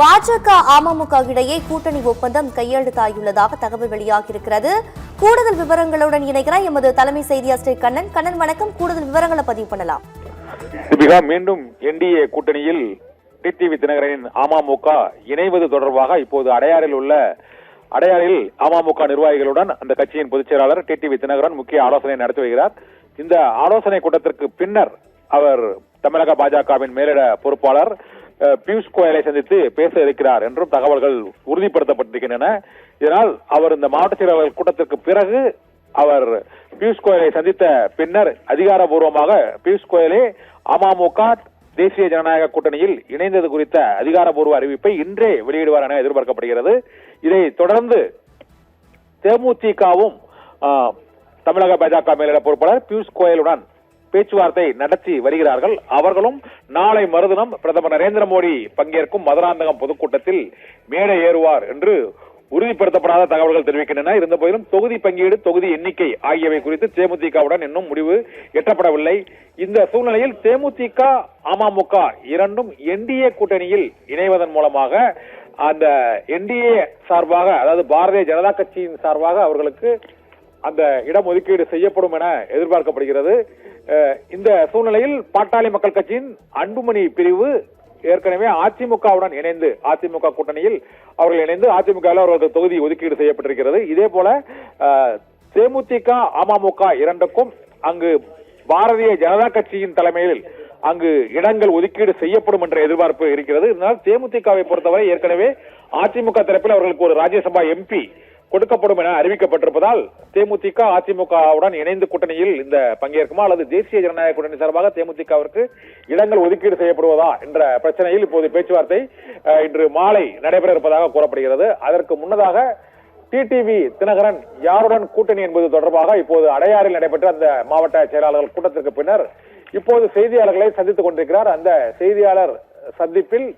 பாஜக அமமுக இடையே கூட்டணி ஒப்பந்தம் கையெழுத்தாகியுள்ளதாக தகவல் வெளியாகியிருக்கிறது. கூடுதல் விவரங்களுடன் இணைகிறார் எமது தலைமை செய்தியாளர் கண்ணன். கண்ணன் வணக்கம். கூடுதல் விவரங்களை பதிவு பண்ணலாம். மீண்டும் என்டிஏ கூட்டணியில் டிடிவி தினகரனின் அமமுக இணைவது தொடர்பாக இப்போது அடையாறில் அமமுக நிர்வாகிகளுடன் அந்த கட்சியின் பொதுச் செயலாளர் டிடிவி தினகரன் முக்கிய ஆலோசனை நடத்தி வருகிறார். இந்த ஆலோசனை கூட்டத்திற்கு பின்னர் அவர் தமிழக பாஜகவின் மேலிட பொறுப்பாளர் பியூஷ் கோயலை சந்தித்து பேச இருக்கிறார் என்றும் தகவல்கள் உறுதிப்படுத்தப்பட்டிருக்கின்றன. இதனால் அவர் இந்த மாவட்ட செயலாளர்கள் கூட்டத்திற்கு பிறகு அவர் பியூஷ் கோயலை சந்தித்த பின்னர் அதிகாரப்பூர்வமாக பியூஷ் கோயலே அமமுக தேசிய ஜனநாயக கூட்டணியில் இணைந்தது குறித்த அதிகாரப்பூர்வ அறிவிப்பை இன்றே வெளியிடுவார் என எதிர்பார்க்கப்படுகிறது. இதை தொடர்ந்து தேமுதிகவும் தமிழக பாஜக மேலிட பொறுப்பாளர் பியூஷ் கோயலுடன் பேச்சுவார்த்தை நடத்தி வருகிறார்கள். அவர்களும் நாளை மறுதினம் பிரதமர் நரேந்திர மோடி பங்கேற்கும் மதுராந்தகம் பொதுக்கூட்டத்தில் மேடை ஏறுவார் என்று உறுதிப்படுத்தப்படாத தகவல்கள் தெரிவிக்கின்றன. இருந்தபோதிலும் தொகுதி பங்கீடு, தொகுதி எண்ணிக்கை ஆகியவை குறித்து தேமுதிகவுடன் இன்னும் முடிவு எட்டப்படவில்லை. இந்த சூழ்நிலையில் தேமுதிக அமமுக இரண்டும் என்டிஏ கூட்டணியில் இணைவதன் மூலமாக அந்த என்டிஏ சார்பாக, அதாவது பாரதிய ஜனதா கட்சியின் சார்பாக அவர்களுக்கு அந்த இடம் ஒதுக்கீடு செய்யப்படும் என எதிர்பார்க்கப்படுகிறது. இந்த சூழ்நிலையில் பாட்டாளி மக்கள் கட்சியின் அன்புமணி பிரிவு ஏற்கனவே அதிமுகவுடன் இணைந்து அதிமுக கூட்டணியில் அவர்கள் இணைந்து அதிமுகவில் அவர்களுக்கு தொகுதி ஒதுக்கீடு செய்யப்பட்டிருக்கிறது. இதே போல தேமுதிக அமமுக இரண்டுக்கும் அங்கு பாரதிய ஜனதா கட்சியின் தலைமையில் அங்கு இடங்கள் ஒதுக்கீடு செய்யப்படும் என்ற எதிர்பார்ப்பு இருக்கிறது. இதனால் தேமுதிகவை பொறுத்தவரை ஏற்கனவே அதிமுக தரப்பில் அவர்களுக்கு ஒரு ராஜ்யசபா எம்பி கொடுக்கப்படும் என அறிவிக்கப்பட்டிருப்பதால் தேமுதிக அதிமுகவுடன் இணைந்து கூட்டணியில் இந்த பங்கேற்குமா அல்லது தேசிய ஜனநாயக கூட்டணி சார்பாக தேமுதிகவிற்கு இடங்கள் ஒதுக்கீடு செய்யப்படுவதா என்ற பிரச்சனையில் இப்போது பேச்சுவார்த்தை இன்று மாலை நடைபெற இருப்பதாக கூறப்படுகிறது. அதற்கு முன்னதாக டிடிவி தினகரன் யாருடன் கூட்டணி என்பது தொடர்பாக இப்போது அடையாறில் நடைபெற்ற அந்த மாவட்ட செயலாளர்கள் கூட்டத்திற்கு பின்னர் இப்போது செய்தியாளர்களை சந்தித்துக் கொண்டிருக்கிறார். அந்த செய்தியாளர் சந்திப்பில்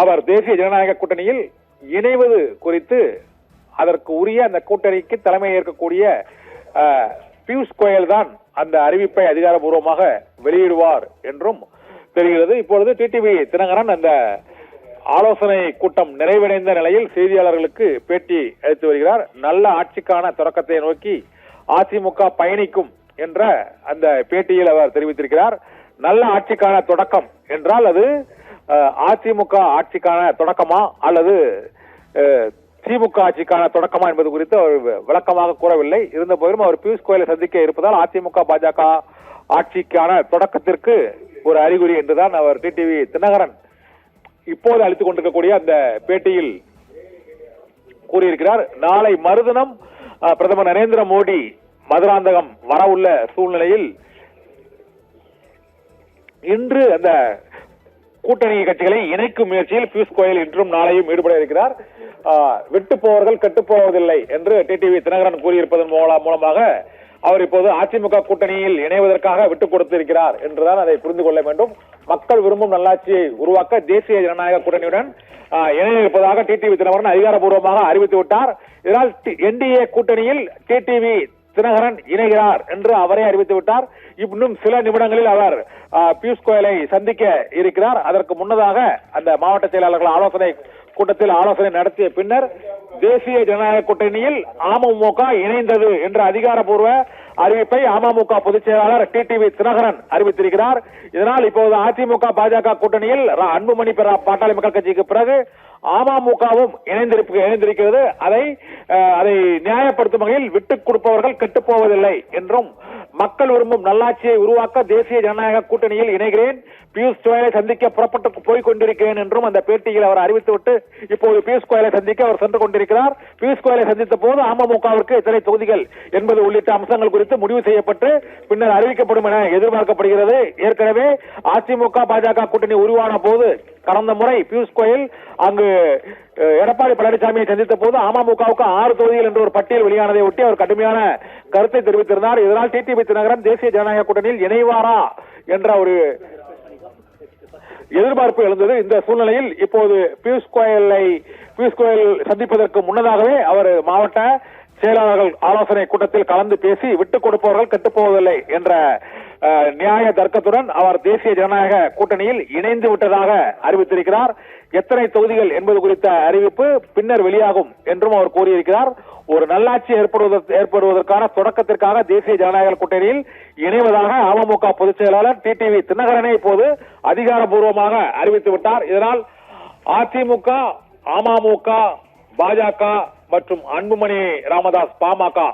அவர் தேசிய ஜனநாயக கூட்டணியில் இணைவது குறித்து அதற்கு உரிய அந்த கூட்டணிக்கு தலைமை ஏற்கக்கூடிய பியூஷ் கோயல் தான் அந்த அறிவிப்பை அதிகாரப்பூர்வமாக வெளியிடுவார் என்றும் தெரிகிறது. இப்பொழுது டிடிவி தினகரன் அந்த ஆலோசனை கூட்டம் நிறைவடைந்த நிலையில் செய்தியாளர்களுக்கு பேட்டி அளித்து வருகிறார். நல்ல ஆட்சிக்கான தொடக்கத்தை நோக்கி அதிமுக பயணிக்கும் என்ற அந்த பேட்டியில் அவர் தெரிவித்திருக்கிறார். நல்ல ஆட்சிக்கான தொடக்கம் என்றால் அது அதிமுக ஆட்சிக்கான தொடக்கமா அல்லது திமுக ஆட்சிக்கான தொடக்கமா என்பது குறித்து அவர் விளக்கமாக கூறவில்லை. இருந்த போதிலும் அவர் பியூஷ் கோயலை சந்திக்க இருப்பதால் அதிமுக பாஜக ஆட்சிக்கான தொடக்கத்திற்கு ஒரு அறிகுறி என்றுதான் அவர் டிடிவி தினகரன் இப்போது அளித்துக் கொண்டிருக்கக்கூடிய அந்த பேட்டியில் கூறியிருக்கிறார். நாளை மறுதினம் பிரதமர் நரேந்திர மோடி மதுராந்தகம் வரவுள்ள சூழ்நிலையில் இன்று அந்த கூட்டணி கட்சிகளை இணைக்கும் முயற்சியில் பியூஷ் கோயல் இன்றும் நாளையும் ஈடுபட இருக்கிறார். விட்டு போவர்கள் கட்டுப்போவதில்லை என்று டிடிவி தினகரன் கூறியிருப்பதன் மூலமாக அவர் இப்போது அதிமுக கூட்டணியில் இணைவதற்காக விட்டுக் கொடுத்திருக்கிறார் என்றுதான் அதை புரிந்து கொள்ள வேண்டும். மக்கள் விரும்பும் நல்லாட்சியை உருவாக்க தேசிய ஜனநாயக கூட்டணியுடன் இணைய இருப்பதாக டிடிவி தினகரன் அதிகாரப்பூர்வமாக அறிவித்து விட்டார். இதனால் என்டிஏ கூட்டணியில் டிடிவி தினகரன் இணைகிறார் என்று அவரே அறிவித்து விட்டார். இன்னும் சில நிமிடங்களில் அவர் பியூஷ் கோயலை சந்திக்க இருக்கிறார். அதற்கு முன்னதாக அந்த மாவட்ட செயலாளர்கள் ஆலோசனை கூட்டத்தில் ஆலோசனை நடத்திய பின்னர் தேசிய ஜனநாயக கூட்டணியில் அமமுக இணைந்தது என்ற அதிகாரப்பூர்வ அறிவிப்பை அமமுக பொதுச் செயலாளர் டிடிவி தினகரன் அறிவித்திருக்கிறார். இதனால் இப்போது அதிமுக பாஜக கூட்டணியில் அன்புமணி பாட்டாளி மக்கள் கட்சிக்கு பிறகு அமமுகவும் இணைந்திருக்கிறது. அதை நியாயப்படுத்தும் வகையில் விட்டுக் கொடுப்பவர்கள் கெட்டுப்போவதில்லை என்றும் மக்கள் விரும்பும் நல்லாட்சியை உருவாக்க தேசிய ஜனநாயக கூட்டணியில் இணைகிறேன், பியூஷ் கோயலை சந்திக்க புறப்பட்டு போய் கொண்டிருக்கிறேன் என்றும் அந்த பேட்டியில் அவர் அறிவித்துவிட்டு இப்போது பியூஷ் கோயலை சந்திக்க அவர் சென்று கொண்டிருக்கிறார். பியூஷ் கோயலை சந்தித்த போது அமமுகவிற்கு எத்தனை தொகுதிகள் என்பது உள்ளிட்ட அம்சங்கள் குறித்து முடிவு செய்யப்பட்டு பின்னர் அறிவிக்கப்படும் என எதிர்பார்க்கப்படுகிறது. ஏற்கனவே அதிமுக பாஜக கூட்டணி உருவான போது கடந்த முறை பியூஷ் கோயல் அங்கு எடப்பாடி பழனிசாமியை சந்தித்த போது அமமுகவுக்கு 6 தொகுதிகள் என்ற ஒரு பட்டியல் வெளியானதை ஒட்டி அவர் கடுமையான கருத்தை தெரிவித்திருந்தார். இதனால் டிடிவி தினகரன் தேசிய ஜனநாயக கூட்டணியில் இணைவாரா என்ற ஒரு எதிர்பார்ப்பு எழுந்தது. இந்த சூழ்நிலையில் இப்போது பியூஷ் கோயல் சந்திப்பதற்கு முன்னதாகவே அவர் மாவட்ட செயலாளர்கள் ஆலோசனை கூட்டத்தில் கலந்து பேசி விட்டுக் கொடுப்பவர்கள் கட்டுப்போவதில்லை என்ற நியாய தர்க்கத்துடன் அவர் தேசிய ஜனநாயக கூட்டணியில் இணைந்து விட்டதாக அறிவித்திருக்கிறார். எத்தனை தொகுதிகள் என்பது குறித்த அறிவிப்பு பின்னர் வெளியாகும் என்றும் அவர் கூறியிருக்கிறார். ஒரு நல்லாட்சி ஏற்படுவதற்கான தொடக்கத்திற்காக தேசிய ஜனநாயக கூட்டணியில் இணைவதாக அமமுக பொதுச் செயலாளர் டிடிவி தினகரனை இப்போது அதிகாரப்பூர்வமாக அறிவித்து விட்டார். இதனால் அதிமுக, அமமுக, பாஜக மற்றும் அன்புமணி ராமதாஸ் பாமக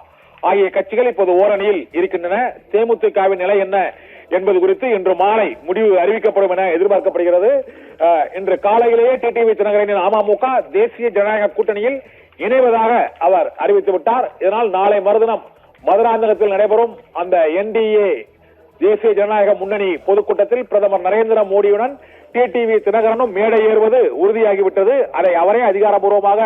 ஆகிய கட்சிகள் இப்போது ஓரணியில் இருக்கின்றன. தேமுதிகவின் நிலை என்ன என்பது குறித்து இன்று மாலை முடிவு அறிவிக்கப்படும் என எதிர்பார்க்கப்படுகிறது. இன்று காலையிலேயே டிடிவி தினகரனின் அமமுக தேசிய ஜனநாயக கூட்டணியில் இணைவதாக அவர் அறிவித்து விட்டார். இதனால் நாளை மறுதினம் மதுராந்தகத்தில் நடைபெறும் அந்த என்டிஏ தேசிய ஜனநாயக முன்னணி பொதுக்கூட்டத்தில் பிரதமர் நரேந்திர மோடியுடன் டிடிவி தினகரனும் மேடை ஏறுவது உறுதியாகிவிட்டது. அதை அவரே அதிகாரப்பூர்வமாக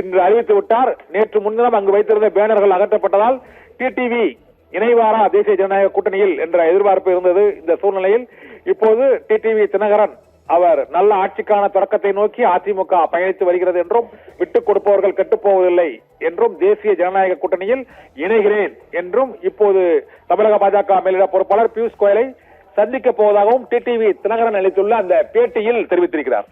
இன்று அறிவித்து விட்டார். நேற்று முன்தினம் அங்கு வைத்திருந்த பேனர்கள் அகற்றப்பட்டதால் டிடிவி இணைவாரா தேசிய ஜனநாயக கூட்டணியில் என்ற எதிர்பார்ப்பு இருந்தது. இந்த சூழ்நிலையில் இப்போது டிடிவி தினகரன் அவர் நல்ல ஆட்சிக்கான தொடக்கத்தை நோக்கி அதிமுக பயணித்து வருகிறது என்றும், விட்டுக் கொடுப்பவர்கள் கெட்டுப்போவதில்லை என்றும், தேசிய ஜனநாயக கூட்டணியில் இணைகிறேன் என்றும் இப்போது தமிழக பாஜக மேலிட பொறுப்பாளர் பியூஷ் கோயலை சந்திக்க போவதாகவும் டிடிவி தினகரன் அளித்துள்ள அந்த பேட்டியில் தெரிவித்திருக்கிறார்.